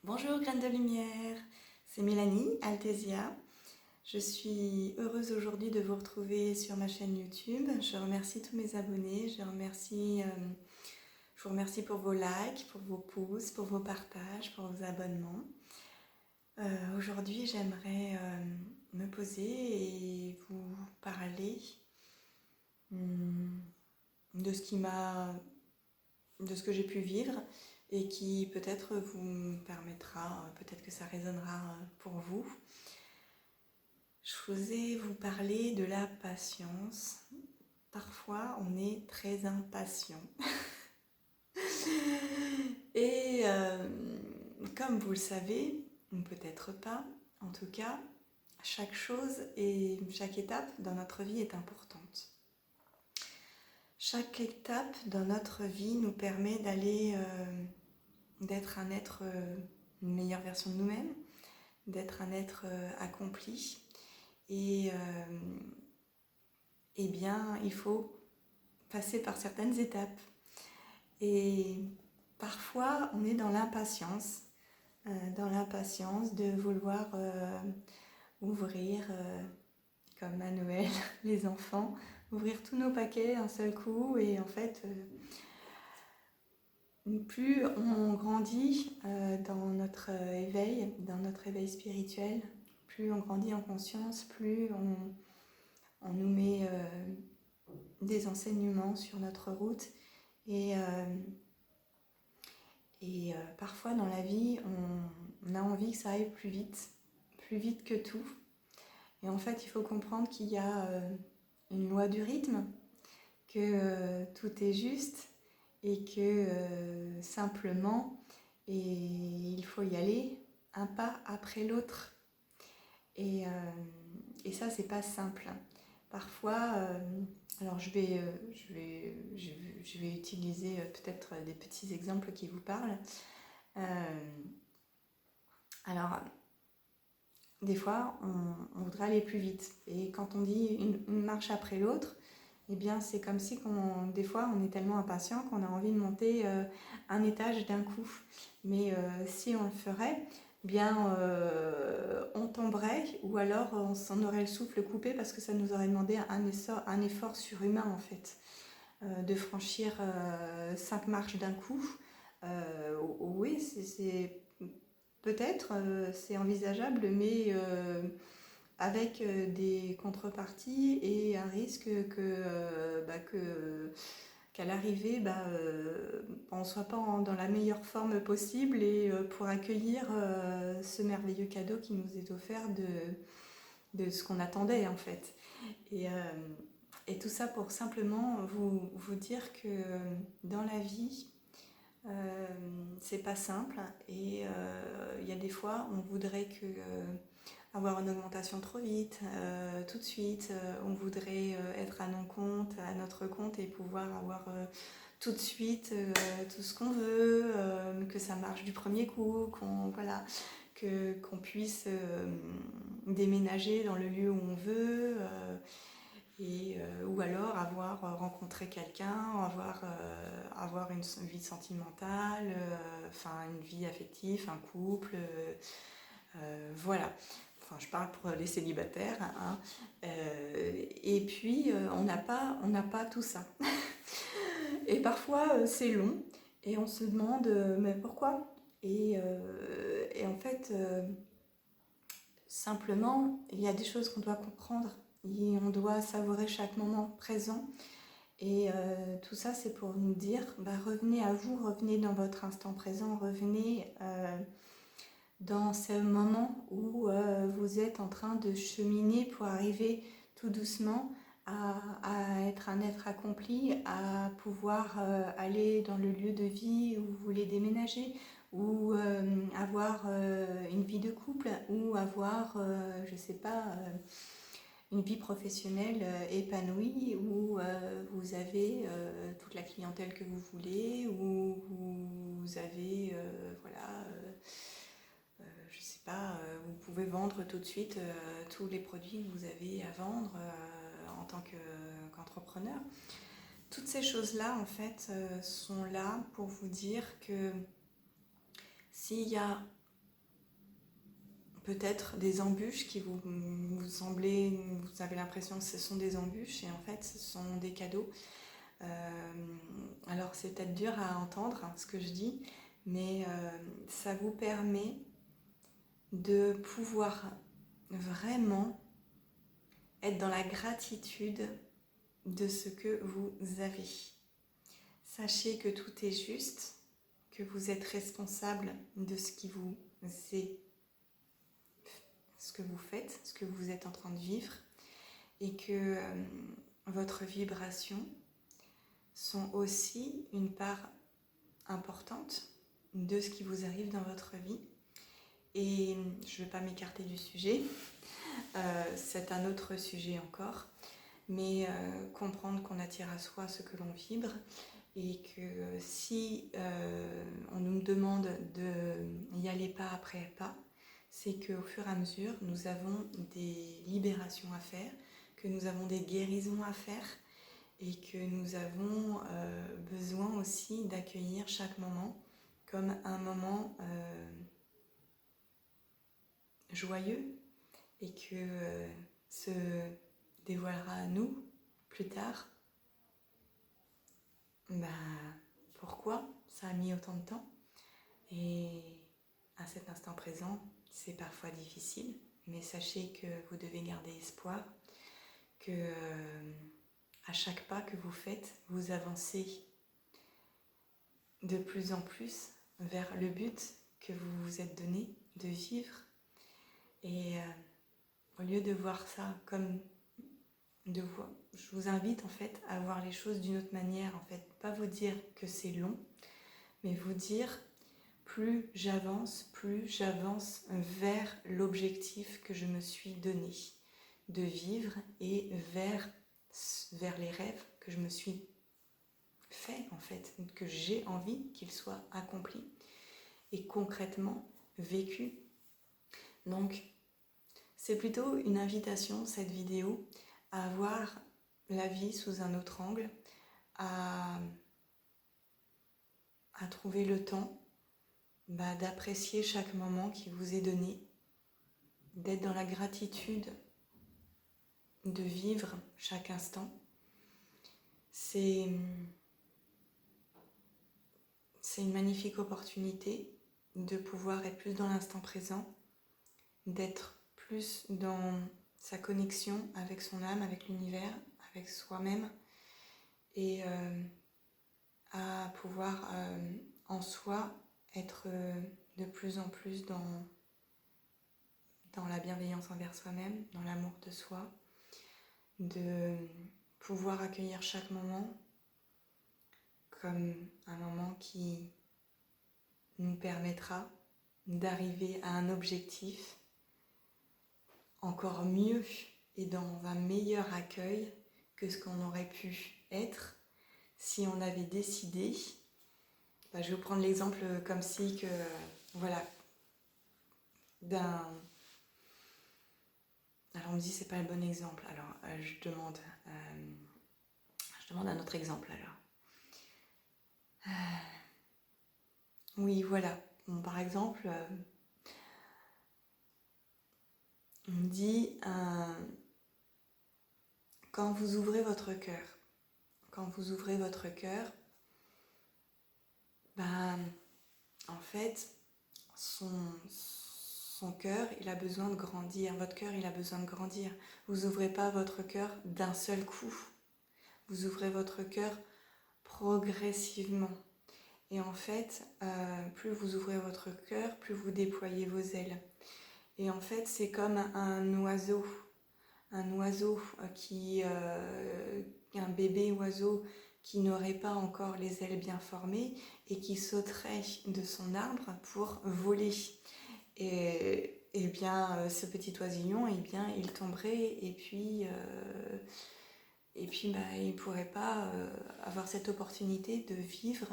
Bonjour graines de lumière, c'est Mélanie Altesia. Je suis heureuse aujourd'hui de vous retrouver sur ma chaîne YouTube. Je remercie tous mes abonnés, je vous remercie pour vos likes, pour vos pouces, pour vos partages, pour vos abonnements. Aujourd'hui j'aimerais me poser et vous parler de ce que j'ai pu vivre et qui peut-être vous permettra, peut-être que ça résonnera pour vous. Je voulais vous parler de la patience. Parfois, on est très impatient. Et comme vous le savez, ou peut-être pas, en tout cas, chaque chose et chaque étape dans notre vie est importante. Chaque étape dans notre vie nous permet d'être un être, une meilleure version de nous-mêmes, d'être un être accompli. Et eh bien, il faut passer par certaines étapes. Et parfois, on est dans l'impatience de vouloir ouvrir, comme à Noël, les enfants, ouvrir tous nos paquets d'un seul coup. Et en fait, plus on grandit dans notre éveil spirituel, plus on grandit en conscience, plus on nous met des enseignements sur notre route. Et parfois dans la vie, on a envie que ça aille plus vite que tout. Et en fait, il faut comprendre qu'il y a une loi du rythme, que tout est juste et que simplement, il faut y aller un pas après l'autre. Et ça, c'est pas simple. Parfois, alors je vais utiliser peut-être des petits exemples qui vous parlent. Alors, des fois, on voudrait aller plus vite. Et quand on dit une marche après l'autre, eh bien, c'est comme si des fois, on est tellement impatient qu'on a envie de monter un étage d'un coup. Mais si on le ferait, eh bien, on tomberait ou alors on s'en aurait le souffle coupé parce que ça nous aurait demandé un effort surhumain, en fait. De franchir 5 marches d'un coup. Oui, c'est peut-être, c'est envisageable, mais avec des contreparties et un risque qu'à l'arrivée, on ne soit pas dans la meilleure forme possible et pour accueillir ce merveilleux cadeau qui nous est offert de ce qu'on attendait en fait. Et tout ça pour simplement vous dire que dans la vie, c'est pas simple et il y a des fois on voudrait avoir une augmentation trop vite, tout de suite, on voudrait être à notre compte et pouvoir avoir tout de suite tout ce qu'on veut, que ça marche du premier coup, qu'on puisse déménager dans le lieu où on veut, ou alors avoir rencontré quelqu'un, avoir une vie sentimentale, une vie affective, un couple, voilà. Enfin, je parle pour les célibataires, hein. Et puis on n'a pas tout ça. Et parfois c'est long et on se demande mais pourquoi et en fait simplement il y a des choses qu'on doit comprendre et on doit savourer chaque moment présent. Et tout ça, c'est pour nous dire, revenez à vous, revenez dans votre instant présent, revenez dans ce moment où vous êtes en train de cheminer pour arriver tout doucement à être un être accompli, à pouvoir aller dans le lieu de vie où vous voulez déménager, ou avoir une vie de couple, ou avoir, je sais pas, une vie professionnelle épanouie où vous avez toute la clientèle que vous voulez, où vous avez, je sais pas, vous pouvez vendre tout de suite tous les produits que vous avez à vendre en tant qu'entrepreneur. Toutes ces choses-là, en fait, sont là pour vous dire que s'il y a peut-être des embûches qui vous avez l'impression que ce sont des embûches et en fait ce sont des cadeaux. Alors c'est peut-être dur à entendre ce que je dis, mais ça vous permet de pouvoir vraiment être dans la gratitude de ce que vous avez. Sachez que tout est juste, que vous êtes responsable de ce qui vous est, ce que vous faites, ce que vous êtes en train de vivre, et que votre vibration sont aussi une part importante de ce qui vous arrive dans votre vie. Et je ne vais pas m'écarter du sujet, c'est un autre sujet encore, mais comprendre qu'on attire à soi ce que l'on vibre et que si on nous demande d'y aller pas après pas, c'est qu'au fur et à mesure, nous avons des libérations à faire, que nous avons des guérisons à faire et que nous avons besoin aussi d'accueillir chaque moment comme un moment joyeux et que se dévoilera à nous plus tard. Pourquoi ça a mis autant de temps? Et à cet instant présent, c'est parfois difficile, mais sachez que vous devez garder espoir, que à chaque pas que vous faites, vous avancez de plus en plus vers le but que vous vous êtes donné de vivre. Et au lieu de voir ça comme je vous invite en fait à voir les choses d'une autre manière, en fait, pas vous dire que c'est long, mais vous dire plus j'avance vers l'objectif que je me suis donné de vivre et vers les rêves que je me suis fait en fait, que j'ai envie qu'ils soient accomplis et concrètement vécus. Donc c'est plutôt une invitation, cette vidéo, à voir la vie sous un autre angle, à trouver le temps d'apprécier chaque moment qui vous est donné, d'être dans la gratitude de vivre chaque instant. C'est une magnifique opportunité de pouvoir être plus dans l'instant présent, d'être plus dans sa connexion avec son âme, avec l'univers, avec soi-même et à pouvoir en soi être de plus en plus dans la bienveillance envers soi-même, dans l'amour de soi, de pouvoir accueillir chaque moment comme un moment qui nous permettra d'arriver à un objectif encore mieux et dans un meilleur accueil que ce qu'on aurait pu être si on avait décidé. Je vais vous prendre l'exemple comme si que, voilà, alors on me dit c'est pas le bon exemple, alors je demande un autre exemple alors. Oui, voilà. Bon, par exemple, on me dit quand vous ouvrez votre cœur, en fait, son cœur, il a besoin de grandir. Votre cœur, il a besoin de grandir. Vous ouvrez pas votre cœur d'un seul coup. Vous ouvrez votre cœur progressivement. Et en fait, plus vous ouvrez votre cœur, plus vous déployez vos ailes. Et en fait, c'est comme un oiseau un bébé oiseau qui n'aurait pas encore les ailes bien formées et qui sauterait de son arbre pour voler. Et bien, ce petit oisillon, il tomberait et puis il ne pourrait pas avoir cette opportunité de vivre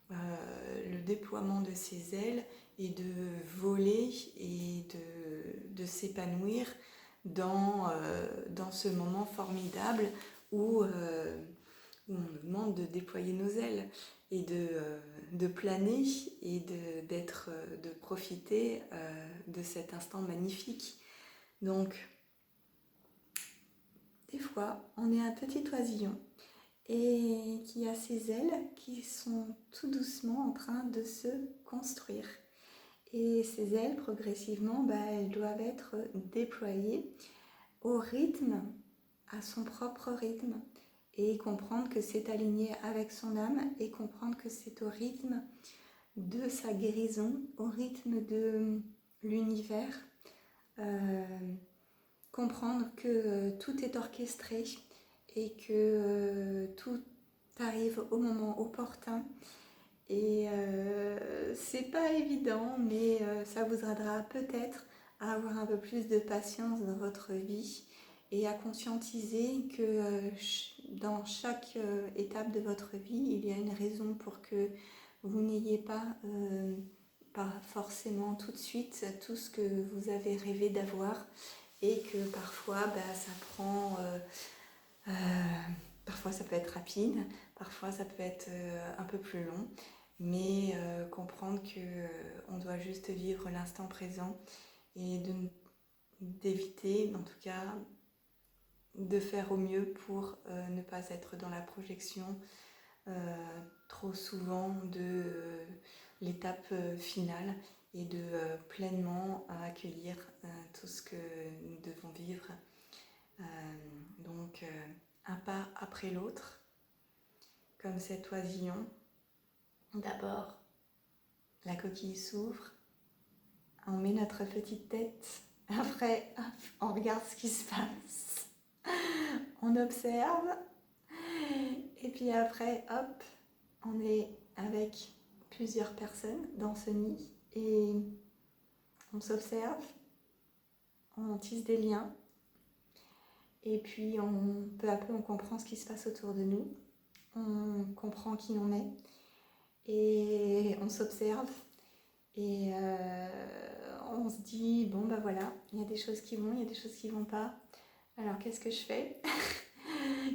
le déploiement de ses ailes et de voler et de s'épanouir dans ce moment formidable où on nous demande de déployer nos ailes. et de planer et de profiter de cet instant magnifique. Donc, des fois, on est un petit oisillon et qui a ses ailes qui sont tout doucement en train de se construire. Et ces ailes, progressivement, elles doivent être déployées au rythme, à son propre rythme, et comprendre que c'est aligné avec son âme, et comprendre que c'est au rythme de sa guérison, au rythme de l'univers, comprendre que tout est orchestré et que tout arrive au moment opportun. Et c'est pas évident, mais ça vous aidera peut-être à avoir un peu plus de patience dans votre vie et à conscientiser que dans chaque étape de votre vie, il y a une raison pour que vous n'ayez pas forcément tout de suite tout ce que vous avez rêvé d'avoir, et que parfois ça prend... parfois ça peut être rapide, parfois ça peut être un peu plus long, mais comprendre qu'on doit juste vivre l'instant présent et d'éviter, en tout cas, de faire au mieux pour ne pas être dans la projection trop souvent de l'étape finale, et de pleinement accueillir tout ce que nous devons vivre. Donc, un pas après l'autre, comme cet oisillon. D'abord, la coquille s'ouvre, on met notre petite tête, après, hop, on regarde ce qui se passe, on observe, et puis après, hop, on est avec plusieurs personnes dans ce nid, et on s'observe, on tisse des liens, et puis peu à peu on comprend ce qui se passe autour de nous, on comprend qui on est, et on s'observe, et on se dit, bon voilà, il y a des choses qui vont, il y a des choses qui vont pas, alors qu'est-ce que je fais?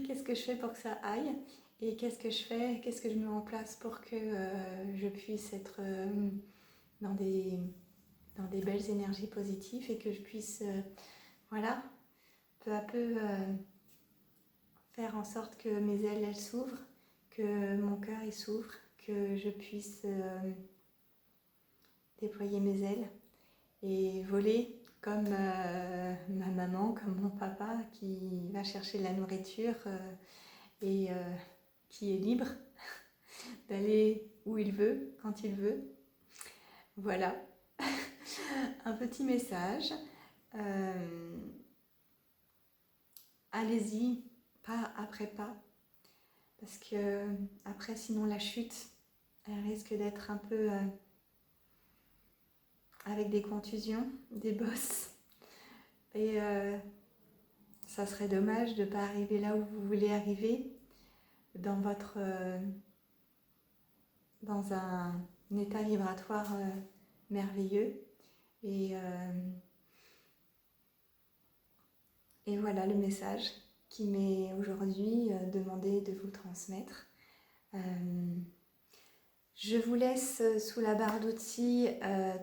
Qu'est-ce que je fais pour que ça aille? Et qu'est-ce que je fais? Qu'est-ce que je mets en place pour que je puisse être dans des belles énergies positives, et que je puisse, voilà, peu à peu faire en sorte que mes ailes, elles s'ouvrent, que mon cœur, il s'ouvre, que je puisse déployer mes ailes et voler comme ma maman, comme mon papa qui va chercher de la nourriture et qui est libre d'aller où il veut, quand il veut. Voilà, un petit message. Allez-y, pas après pas, parce que après, sinon la chute, elle risque d'être un peu avec des contusions, des bosses, et ça serait dommage de ne pas arriver là où vous voulez arriver, dans un état vibratoire merveilleux. Et voilà le message qui m'est aujourd'hui demandé de vous transmettre. Je vous laisse sous la barre d'outils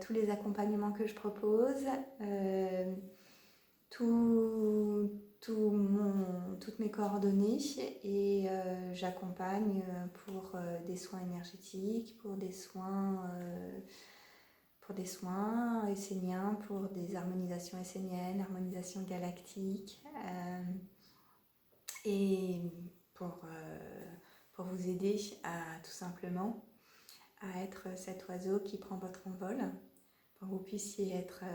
tous les accompagnements que je propose, toutes mes coordonnées, et j'accompagne pour des soins énergétiques, pour des soins esséniens, pour des harmonisations esséniennes, harmonisation galactique, et pour vous aider à tout simplement à être cet oiseau qui prend votre envol, pour que vous puissiez être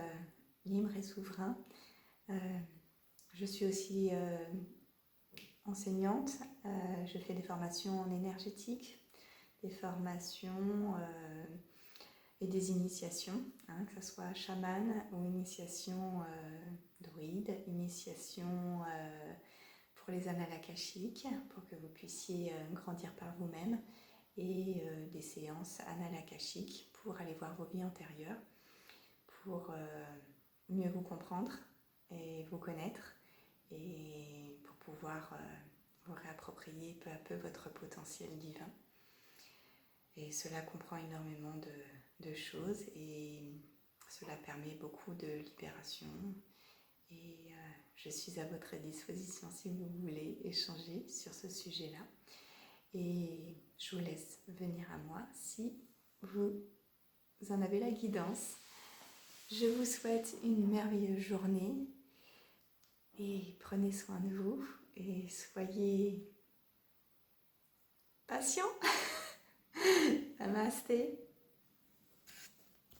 libre et souverain. Je suis aussi enseignante, je fais des formations en énergétique, des formations et des initiations, que ce soit chaman ou initiation druide, initiation pour les annales akashiques, pour que vous puissiez grandir par vous-même, et des séances annales akashiques pour aller voir vos vies antérieures, pour mieux vous comprendre et vous connaître, et pour pouvoir vous réapproprier peu à peu votre potentiel divin. Et cela comprend énormément de choses et cela permet beaucoup de libération. Et je suis à votre disposition si vous voulez échanger sur ce sujet-là. Et je vous laisse venir à moi si vous en avez la guidance. Je vous souhaite une merveilleuse journée et prenez soin de vous et soyez patients. Namasté.